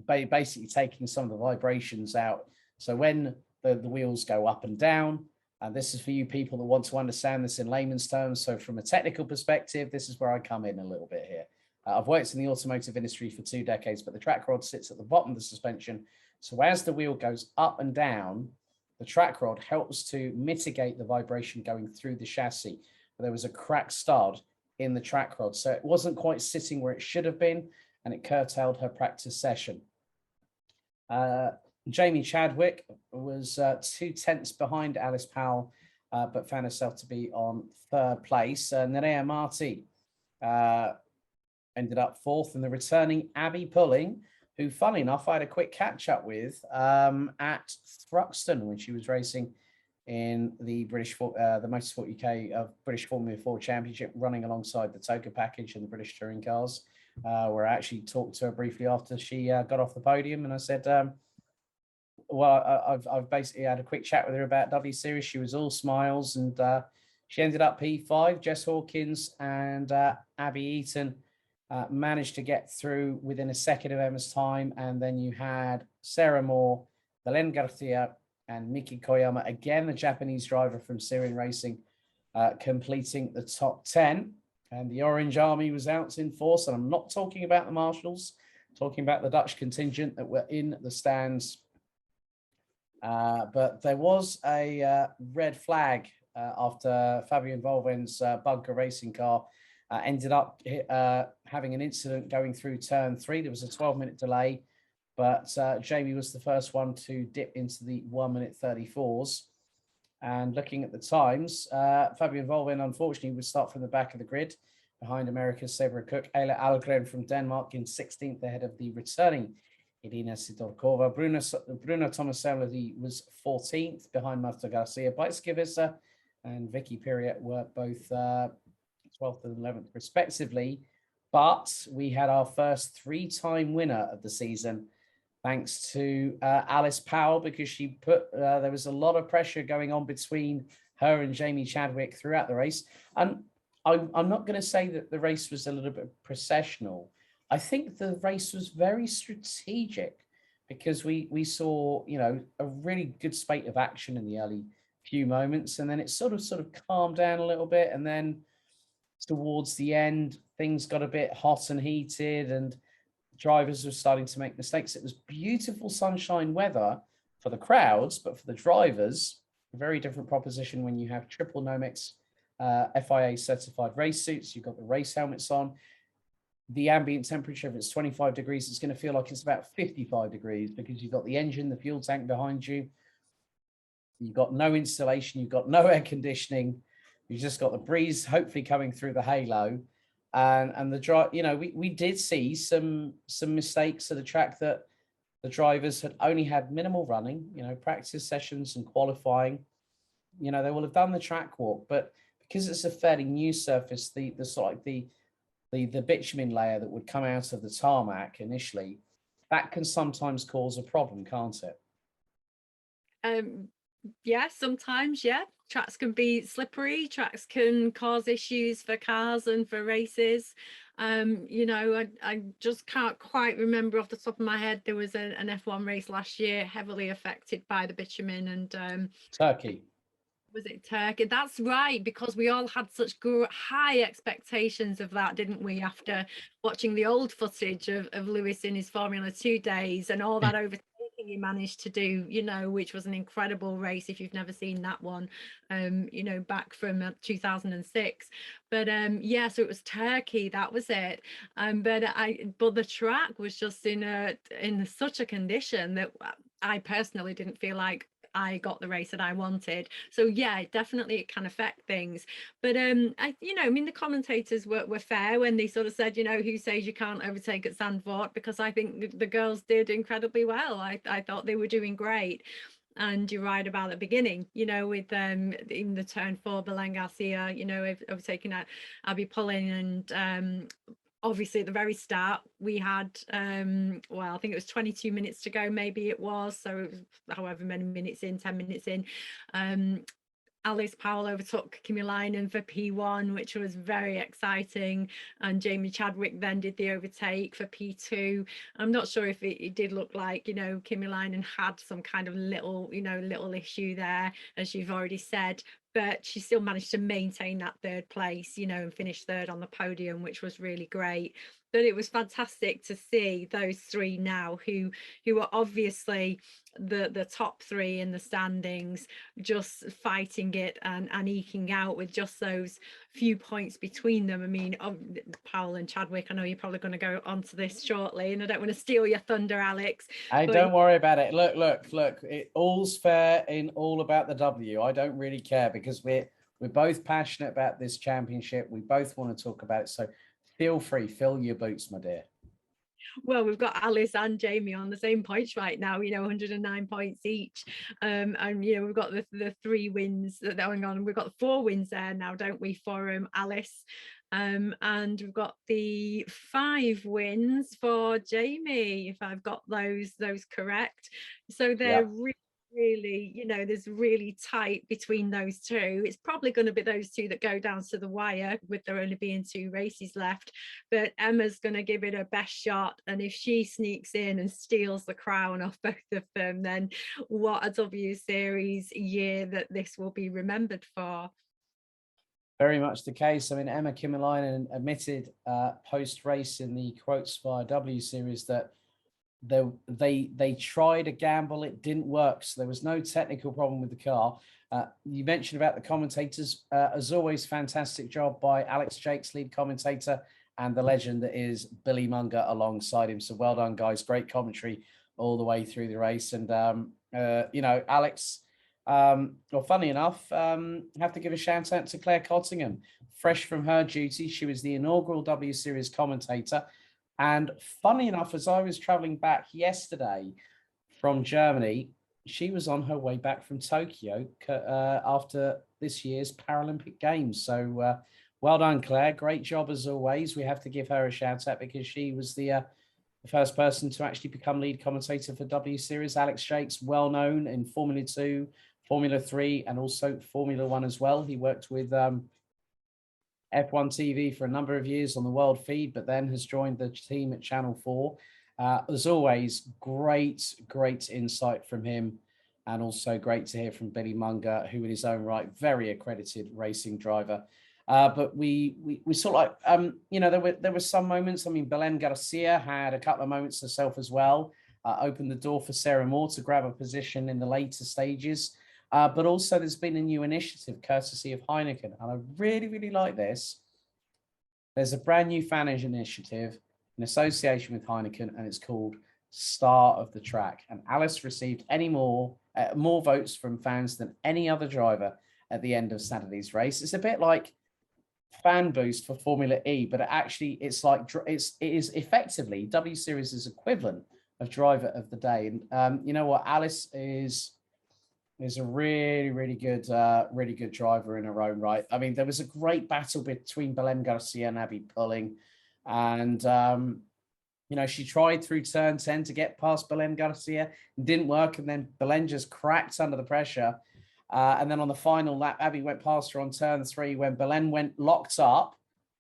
basically taking some of the vibrations out. So when the wheels go up and down, and this is for you people that want to understand this in layman's terms. So from a technical perspective, this is where I come in a little bit here. I've worked in the automotive industry for 2 decades, but the track rod sits at the bottom of the suspension. So as the wheel goes up and down, the track rod helps to mitigate the vibration going through the chassis. But there was a cracked stud in the track rod, so it wasn't quite sitting where it should have been, and it curtailed her practice session. Jamie Chadwick was 2/10 behind Alice Powell, but found herself to be on 3rd place. Nerea Marti ended up 4th, and the returning Abby Pulling, who, funny enough, I had a quick catch up with at Thruxton when she was racing in the the Motorsport UK British Formula 4 Championship, running alongside the Toka package and the British touring cars, where I actually talked to her briefly after she got off the podium, and I said, well, I've basically had a quick chat with her about W Series. She was all smiles, and she ended up P5. Jess Hawkins and Abby Eaton managed to get through within a second of Emma's time, and then you had Sarah Moore, Belen Garcia, and Miki Koyama, again the Japanese driver from Syrian Racing, completing the top 10. and the Orange Army was out in force. And I'm not talking about the marshals, I'm talking about the Dutch contingent that were in the stands. But there was a red flag after Fabian Volven's bunker racing car ended up having an incident going through turn 3. There was a 12-minute delay, but Jamie was the first one to dip into the 1 minute 34s. And looking at the times, Fabian Volven, unfortunately, would start from the back of the grid behind America's Sabre Cook. Ayla Algren from Denmark in 16th ahead of the returning Irina Sidorkova. Bruna Tomaselli was 14th behind Marta Garcia. Beitskivisa and Vicky Periet were both 12th and 11th respectively. But we had our first 3-time winner of the season, thanks to Alice Powell, because she put, there was a lot of pressure going on between her and Jamie Chadwick throughout the race. And I'm not going to say that the race was a little bit processional. I think the race was very strategic, because we saw, you know, a really good spate of action in the early few moments, and then it sort of calmed down a little bit, and then towards the end things got a bit hot and heated, and drivers were starting to make mistakes. It was beautiful sunshine weather for the crowds, but for the drivers, a very different proposition when you have triple Nomex FIA certified race suits. You've got the race helmets on. The ambient temperature, if it's 25 degrees, it's going to feel like it's about 55 degrees, because you've got the engine, the fuel tank behind you. You've got no insulation, you've got no air conditioning, you've just got the breeze hopefully coming through the halo. And the drive, you know, we did see some mistakes at the track, that the drivers had only had minimal running, you know, practice sessions and qualifying. You know, they will have done the track walk, but because it's a fairly new surface, the sort of the bitumen layer that would come out of the tarmac initially, that can sometimes cause a problem, can't it? Yeah, sometimes, yeah. Tracks can be slippery, tracks can cause issues for cars and for races. You know, I just can't quite remember off the top of my head. There was an F1 race last year heavily affected by the bitumen, and Turkey. Was it Turkey? That's right, because we all had such high expectations of that, didn't we, after watching the old footage of Lewis in his Formula 2 days and all that overtaking he managed to do, you know, which was an incredible race if you've never seen that one, you know, back from 2006. But yeah, so it was Turkey, that was it. But the track was just in such a condition that I personally didn't feel like I got the race that I wanted. So yeah, definitely it can affect things. But I mean, the commentators were fair when they sort of said, you know, who says you can't overtake at Zandvoort, because I think the girls did incredibly well. I thought they were doing great. And you're right about the beginning, you know, with in the turn 4, Belen Garcia, you know, overtaking Abby Pullen, and obviously at the very start we had well, I think it was 22 minutes to go, maybe it was, so it was however many minutes in, 10 minutes in, Alice Powell overtook Kimi Leinen for P1, which was very exciting, and Jamie Chadwick then did the overtake for P2. I'm not sure if it did look like, you know, Kimi Leinen had some kind of little issue there, as you've already said, but she still managed to maintain that 3rd place, you know, and finish 3rd on the podium, which was really great. But it was fantastic to see those 3 now who are obviously the top 3 in the standings, just fighting it and eking out with just those few points between them. I mean, Powell and Chadwick, I know you're probably going to go onto this shortly, and I don't want to steal your thunder, Alex. Hey, don't worry about it. Look, it all's fair in All About the W. I don't really care, because we're both passionate about this championship. We both want to talk about it. So feel free, fill your boots, my dear. Well, we've got Alice and Jamie on the same points right now, you know, 109 points each, and you know, we've got the 3 wins that are going on. We've got 4 wins there now, don't we, for Alice, and we've got the 5 wins for Jamie, if I've got those correct. So they're really, you know, there's really tight between those 2. It's probably going to be those 2 that go down to the wire, with there only being 2 races left, but Emma's going to give it her best shot, and if she sneaks in and steals the crown off both of them, then what a W Series year that this will be remembered for. Very much the case. I mean, Emma Kymäläinen admitted post-race in the Quotes via W series that they tried a gamble, it didn't work. So there was no technical problem with the car. You mentioned about the commentators. As always, fantastic job by Alex Jakes, lead commentator, and the legend that is Billy Munger alongside him. So well done, guys. Great commentary all the way through the race. And, you know, Alex, well, funny enough, have to give a shout out to Claire Cottingham. Fresh from her duty, she was the inaugural W Series commentator. And funny enough, as I was traveling back yesterday from Germany, she was on her way back from Tokyo after this year's Paralympic Games. So well done, Claire. Great job as always. We have to give her a shout out because she was the first person to actually become lead commentator for W Series. Alex Jakes, well known in Formula 2, Formula 3, and also Formula 1 as well. He worked with F1 TV for a number of years on the world feed, but then has joined the team at Channel 4. As always, great insight from him, and also great to hear from Billy Munger, who in his own right, very accredited racing driver. But we sort of like, you know, there were some moments. I mean, Belen Garcia had a couple of moments herself as well, opened the door for Sarah Moore to grab a position in the later stages. But also there's been a new initiative courtesy of Heineken. And I really like this. There's a brand new fan initiative in association with Heineken, and it's called Star of the Track. And Alice received more votes from fans than any other driver at the end of Saturday's race. It's a bit like fan boost for Formula E, but it is effectively W Series' equivalent of driver of the day. And you know what? Alice is a really good driver in her own right. I mean, there was a great battle between Belen Garcia and Abby Pulling, and you know, she tried through turn 10 to get past Belen Garcia, and didn't work, and then Belen just cracked under the pressure, and then on the final lap, Abby went past her on turn 3 when Belen went locked up,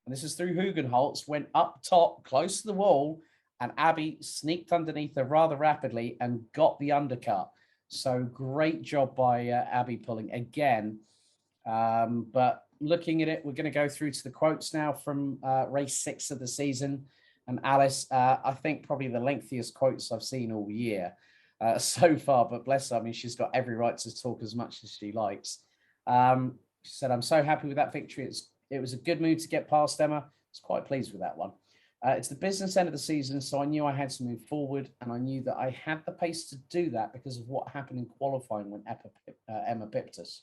and this is through Hugenholtz, went up top close to the wall, and Abby sneaked underneath her rather rapidly and got the undercut. So great job by Abby Pulling again. But looking at it, we're going to go through to the quotes now from race 6 of the season. And Alice, I think probably the lengthiest quotes I've seen all year so far, but bless her, I mean, she's got every right to talk as much as she likes. She said, I'm so happy with that victory. It was a good move to get past Emma. I was quite pleased with that one. It's the business end of the season, so I knew I had to move forward, and I knew that I had the pace to do that because of what happened in qualifying when Emma pipped us.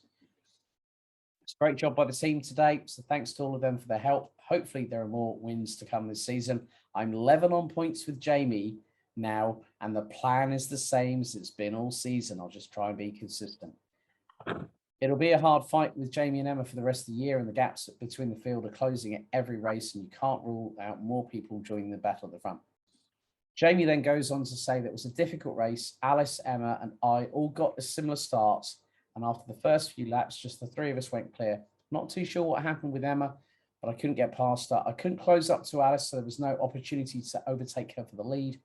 It's a great job by the team today, so thanks to all of them for their help. Hopefully there are more wins to come this season. I'm level on points with Jamie now, and the plan is the same as it's been all season. I'll just try and be consistent. It'll be a hard fight with Jamie and Emma for the rest of the year, and the gaps between the field are closing at every race, and you can't rule out more people joining the battle at the front. Jamie then goes on to say that it was a difficult race. Alice, Emma, and I all got a similar starts, and after the first few laps, just the 3 of us went clear. Not too sure what happened with Emma, but I couldn't get past her. I couldn't close up to Alice, so there was no opportunity to overtake her for the lead.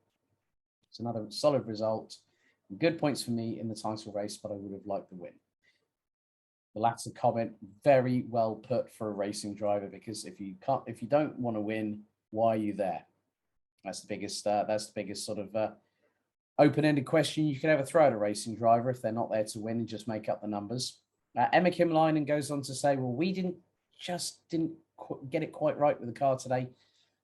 It's another solid result. Good points for me in the title race, but I would have liked the win. The latter comment, very well put for a racing driver, because if you don't want to win, why are you there? That's the biggest sort of open-ended question you could ever throw at a racing driver if they're not there to win and just make up the numbers. Emma Kymäläinen goes on to say, well, we didn't get it quite right with the car today.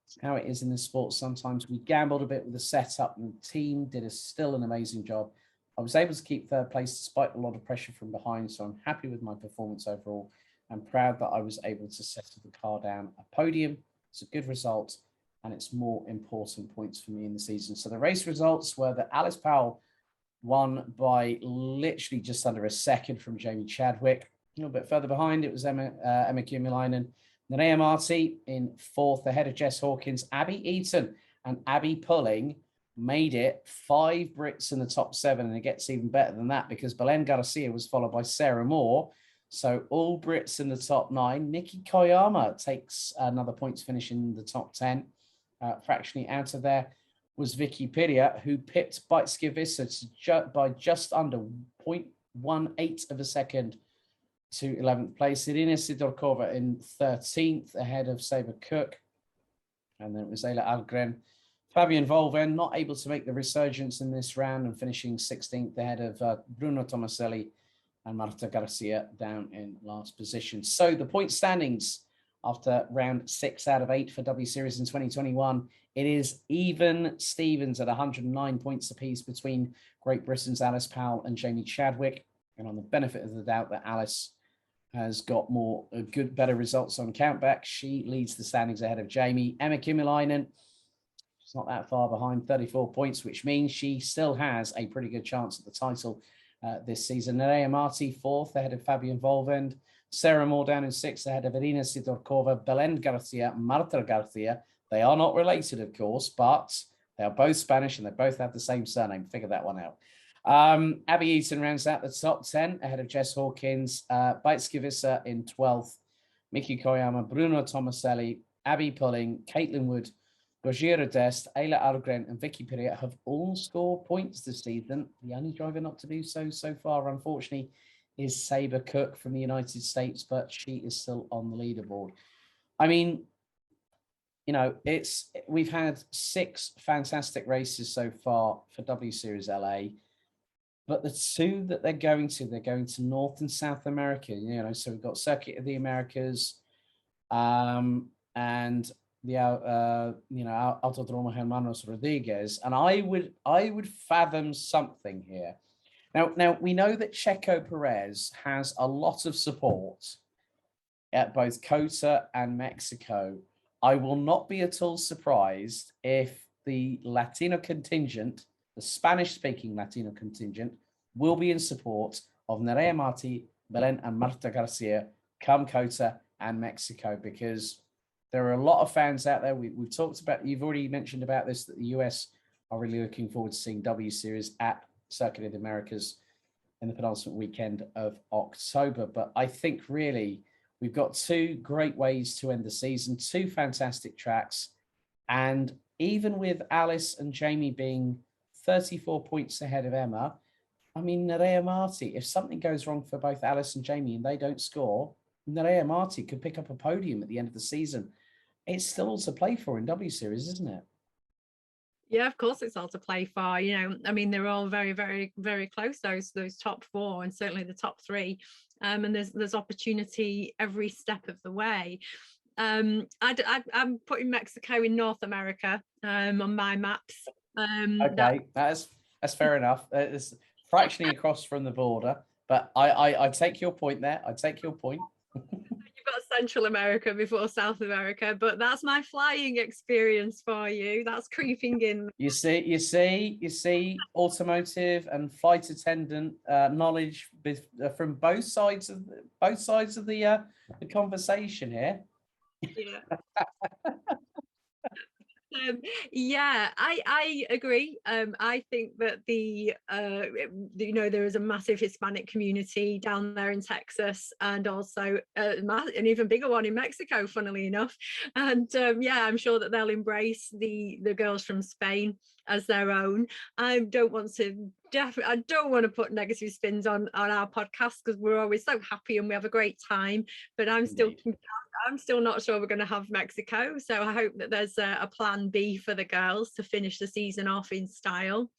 It's how it is in this sport. Sometimes we gambled a bit with the setup, and the team did still an amazing job. I was able to keep third place despite a lot of pressure from behind, so I'm happy with my performance overall. I'm proud that I was able to settle the car down a podium. It's a good result, and it's more important points for me in the season. So the race results were that Alice Powell won by literally just under a second from Jamie Chadwick. A little bit further behind, it was Emma Kymäläinen. Nenea Marti in 4th ahead of Jess Hawkins. Abby Eaton and Abby Pulling made it 5 Brits in the top 7, and it gets even better than that because Belen Garcia was followed by Sarah Moore. So all Brits in the top 9. Nikki Koyama takes another points finish in the top 10. Fractionally out of there was Vicky Piria, who pipped Beitske Visser by just under 0.18 of a second to 11th place. Irina Sidorkova in 13th, ahead of Saber Cook. And then it was Ayla Algren. Fabian Volven not able to make the resurgence in this round and finishing 16th, ahead of Bruno Tomaselli and Marta Garcia down in last position. So the point standings after round 6 out of 8 for W Series in 2021, it is even Stevens at 109 points apiece between Great Britain's Alice Powell and Jamie Chadwick. And on the benefit of the doubt that Alice has got better results on countback, she leads the standings ahead of Jamie. Emma Kymäläinen, she's not that far behind, 34 points, which means she still has a pretty good chance at the title this season. Nerea Marti, 4th, ahead of Fabian Volvend. Sarah Moore down in 6th, ahead of Irina Sidorkova, Belén Garcia, Marta Garcia. They are not related, of course, but they are both Spanish and they both have the same surname. Figure that one out. Abby Eaton rounds out the top 10, ahead of Jess Hawkins, Baitskivisa in 12th, Miki Koyama, Bruno Tomaselli, Abby Pulling, Caitlin Wood, Gojira Dest, Ayla Algren, and Vicky Perea have all scored points this season. The only driver not to do so far, unfortunately, is Saber Cook from the United States, but she is still on the leaderboard. I mean, you know, we've had 6 fantastic races so far for W Series LA, but the 2 that they're going to North and South America. You know, so we've got Circuit of the Americas, and the Autodromo Hermanos Rodriguez, and I would fathom something here. Now we know that Checo Perez has a lot of support at both COTA and Mexico. I will not be at all surprised if the Latino contingent, the Spanish-speaking Latino contingent, will be in support of Nerea Marti, Belén, and Marta Garcia come COTA and Mexico, because there are a lot of fans out there. We've talked about, you've already mentioned about this, that the US are really looking forward to seeing W Series at Circuit of the Americas in the penultimate weekend of October. But I think really we've got 2 great ways to end the season, 2 fantastic tracks. And even with Alice and Jamie being 34 points ahead of Emma, I mean, Nerea Marti, if something goes wrong for both Alice and Jamie and they don't score, Nerea Marti could pick up a podium at the end of the season. It's still all to play for in W Series, isn't it? Yeah, of course it's all to play for. You know, I mean, they're all very, very, very close, those top 4, and certainly the top 3. And there's opportunity every step of the way. I'm putting Mexico in North America on my maps. Okay, that's fair enough. It's fractioning across from the border, but I take your point there. I take your point. You've got Central America before South America, but that's my flying experience for you. That's creeping in. You see, automotive and flight attendant knowledge from both sides of the conversation here. Yeah. Yeah, I agree. I think that there is a massive Hispanic community down there in Texas, and also an even bigger one in Mexico, funnily enough. And yeah, I'm sure that they'll embrace the girls from Spain as their own. I don't want to put negative spins on our podcast, because we're always so happy and we have a great time. But I'm still not sure we're going to have Mexico. So I hope that there's a plan B for the girls to finish the season off in style.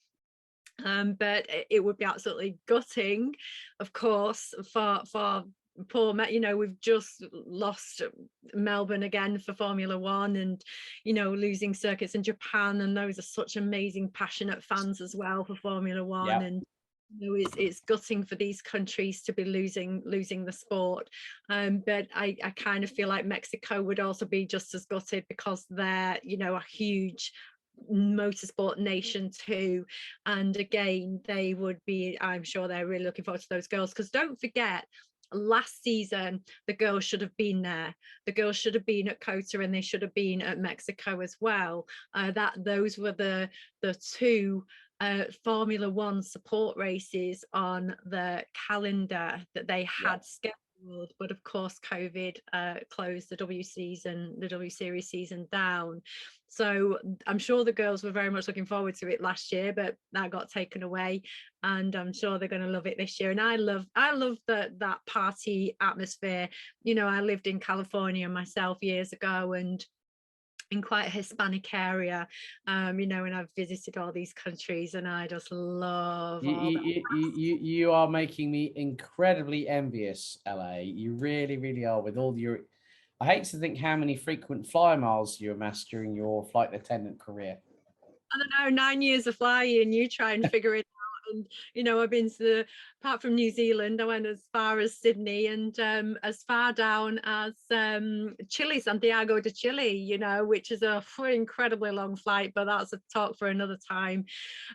But it would be absolutely gutting, of course, for poor we've just lost Melbourne again for Formula One, and losing circuits in Japan, and those are such amazing passionate fans as well for Formula One. Yeah. And it's gutting for these countries to be losing the sport, but I kind of feel like Mexico would also be just as gutted, because they're a huge motorsport nation too, and again they would be, I'm sure they're really looking forward to those girls, because don't forget, last season the girls should have been there. The girls should have been at COTA, and they should have been at Mexico as well. Those were the 2 Formula One support races on the calendar that they had scheduled But of course, COVID closed the W Series season down. So I'm sure the girls were very much looking forward to it last year, but that got taken away, and I'm sure they're going to love it this year. And I love that party atmosphere. You know, I lived in California myself years ago, and in quite a Hispanic area, you know, and I've visited all these countries, and I just love all that. You are making me incredibly envious, LA. You really, really are, with all your, I hate to think how many frequent flyer miles you amassed during your flight attendant career. I don't know, 9 years of flying, you try and figure it out. And, you know, I've been to, apart from New Zealand, I went as far as Sydney, and as far down as Chile, Santiago de Chile, you know, which is a incredibly long flight, but that's a talk for another time.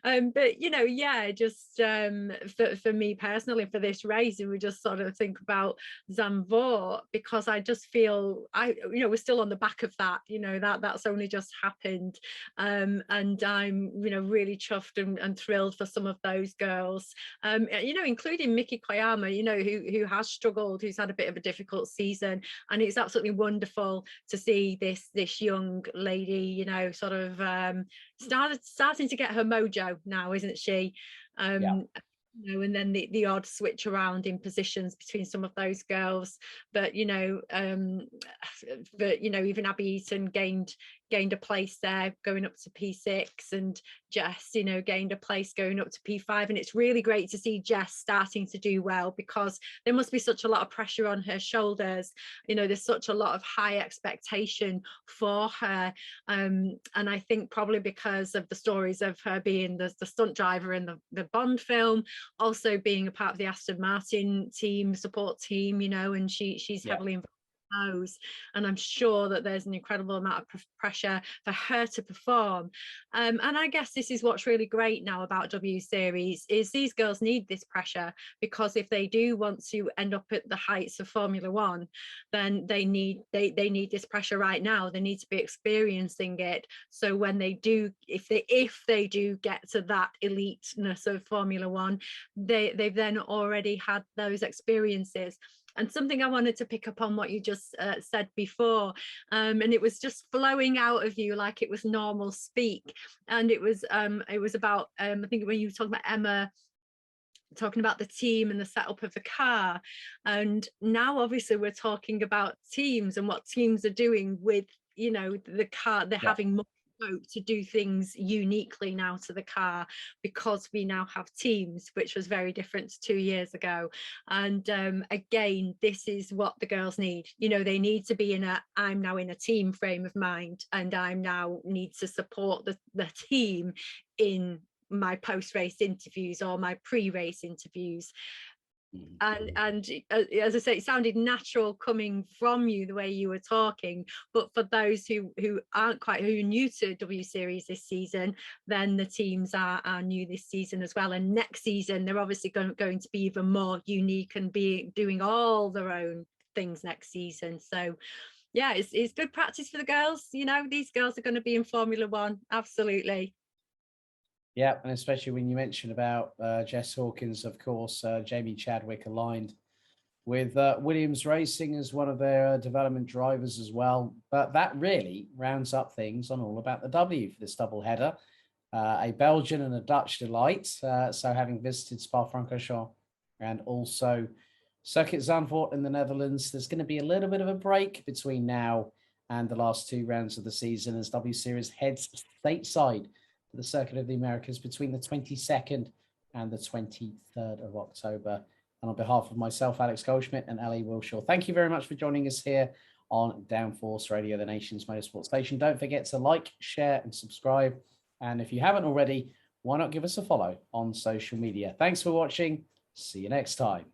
But, you know, yeah, just for me personally, for this race, we just sort of think about Zandvoort, because I just feel, you know, we're still on the back of that, you know, that's only just happened. And I'm, you know, really chuffed and thrilled for some of those girls, you know, including Miki Koyama, you know, who has struggled, who's had a bit of a difficult season. And it's absolutely wonderful to see this young lady, you know, sort of starting to get her mojo now, isn't she? Yeah. You know, and then the odd switch around in positions between some of those girls, but you know, even Abby Eaton gained a place there going up to P6, and Jess, you know, gained a place going up to P5. And it's really great to see Jess starting to do well, because there must be such a lot of pressure on her shoulders. You know, there's such a lot of high expectation for her, and I think probably because of the stories of her being the stunt driver in the Bond film, also being a part of the Aston Martin team, support team, you know, and she's heavily involved in those. And I'm sure that there's an incredible amount of pressure for her to perform. And I guess this is what's really great now about W Series, is these girls need this pressure, because if they do want to end up at the heights of Formula One, then they need this pressure right now. They need to be experiencing it, so when they do, if they do get to that eliteness of Formula One, they've then already had those experiences. And something I wanted to pick up on what you just said before, and it was just flowing out of you like it was normal speak, and it was about I think when you were talking about Emma talking about the team and the setup of the car, and now obviously we're talking about teams and what teams are doing with, you know, the car. They're having more scope to do things uniquely now to the car, because we now have teams, which was very different 2 years ago. And again, this is what the girls need. You know, they need to be I'm now in a team frame of mind, and I'm now need to support the team in my post-race interviews or my pre-race interviews. And as I say, it sounded natural coming from you, the way you were talking. But for those who aren't quite, who are new to W Series this season, then the teams are new this season as well. And next season, they're obviously going to be even more unique and be doing all their own things next season. So yeah, it's good practice for the girls. You know, these girls are going to be in Formula One. Absolutely. Yeah, and especially when you mention about Jess Hawkins, of course, Jamie Chadwick aligned with Williams Racing as one of their development drivers as well. But that really rounds up things on All About the W for this double header. A Belgian and a Dutch delight. So having visited Spa-Francorchamps and also Circuit Zandvoort in the Netherlands, there's going to be a little bit of a break between now and the last two rounds of the season as W Series heads stateside to the Circuit of the Americas between the 22nd and the 23rd of October. And on behalf of myself, Alex Goldschmidt and L.A. Wilshaw, thank you very much for joining us here on Downforce Radio, the nation's motorsport station. Don't forget to like, share, and subscribe. And if you haven't already, why not give us a follow on social media? Thanks for watching. See you next time.